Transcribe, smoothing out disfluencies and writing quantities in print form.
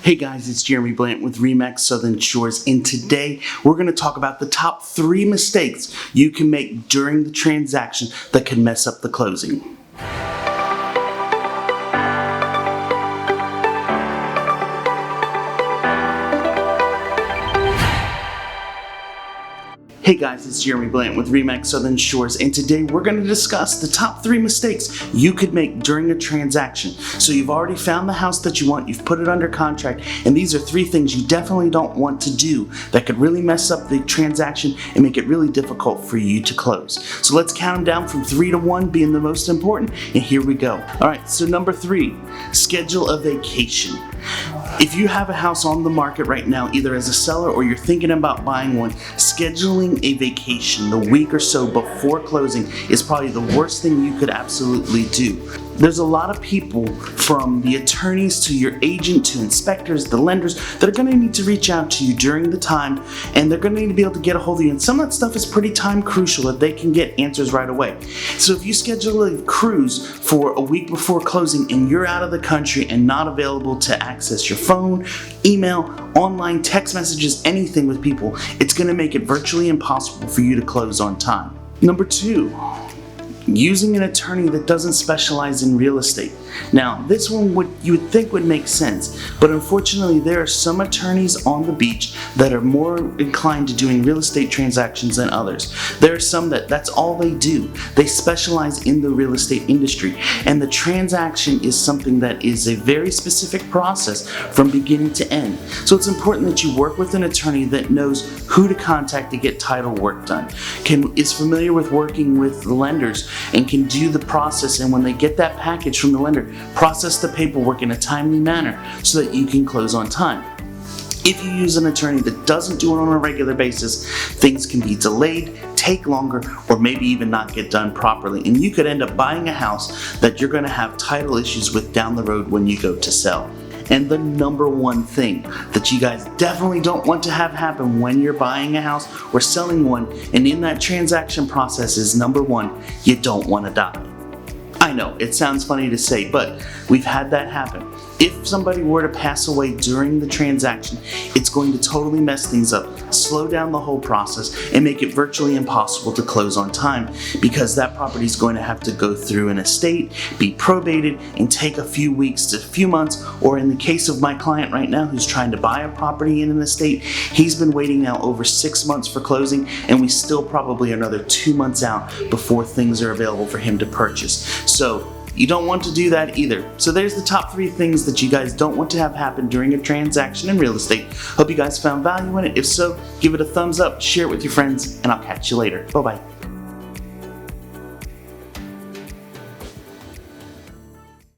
Hey guys, it's Jeremy Blanton with RE/MAX Southern Shores, and today we're going to talk about the top 3 mistakes you can make during the transaction that can mess up the closing. Hey guys, it's Jeremy Blanton with RE/MAX Southern Shores, and today we're going to discuss the top 3 mistakes you could make during a transaction. So you've already found the house that you want, you've put it under contract, and these are 3 things you definitely don't want to do that could really mess up the transaction and make it really difficult for you to close. So let's count them down from 3 to 1 being the most important, and here we go. Alright, so number 3, schedule a vacation. If you have a house on the market right now, either as a seller or you're thinking about buying one, scheduling a vacation the week or so before closing is probably the worst thing you could absolutely do. There's a lot of people, from the attorneys to your agent to inspectors, the lenders, that are going to need to reach out to you during the time, and they're going to need to be able to get a hold of you. And some of that stuff is pretty time crucial that they can get answers right away. So if you schedule a cruise for a week before closing and you're out of the country and not available to access your phone, email, online, text messages, anything with people, it's going to make it virtually impossible for you to close on time. Number 2. Using an attorney that doesn't specialize in real estate. Now, this one you would think would make sense, but unfortunately there are some attorneys on the beach that are more inclined to doing real estate transactions than others. There are some that's all they do. They specialize in the real estate industry, and the transaction is something that is a very specific process from beginning to end. So it's important that you work with an attorney that knows who to contact to get title work done, is familiar with working with lenders, and can do the process, and when they get that package from the lender, process the paperwork in a timely manner so that you can close on time. If you use an attorney that doesn't do it on a regular basis, things can be delayed, take longer, or maybe even not get done properly, and you could end up buying a house that you're going to have title issues with down the road when you go to sell. And the number 1 thing that you guys definitely don't want to have happen when you're buying a house or selling one, and in that transaction process, is number 1, you don't want to die. I know, it sounds funny to say, but we've had that happen. If somebody were to pass away during the transaction, it's going to totally mess things up, slow down the whole process, and make it virtually impossible to close on time, because that property is going to have to go through an estate, be probated, and take a few weeks to a few months, or in the case of my client right now who's trying to buy a property in an estate, he's been waiting now over 6 months for closing, and we still probably another 2 months out before things are available for him to purchase. So you don't want to do that either. So there's the top 3 things that you guys don't want to have happen during a transaction in real estate. Hope you guys found value in it. If so, give it a thumbs up, share it with your friends, and I'll catch you later. Bye-bye.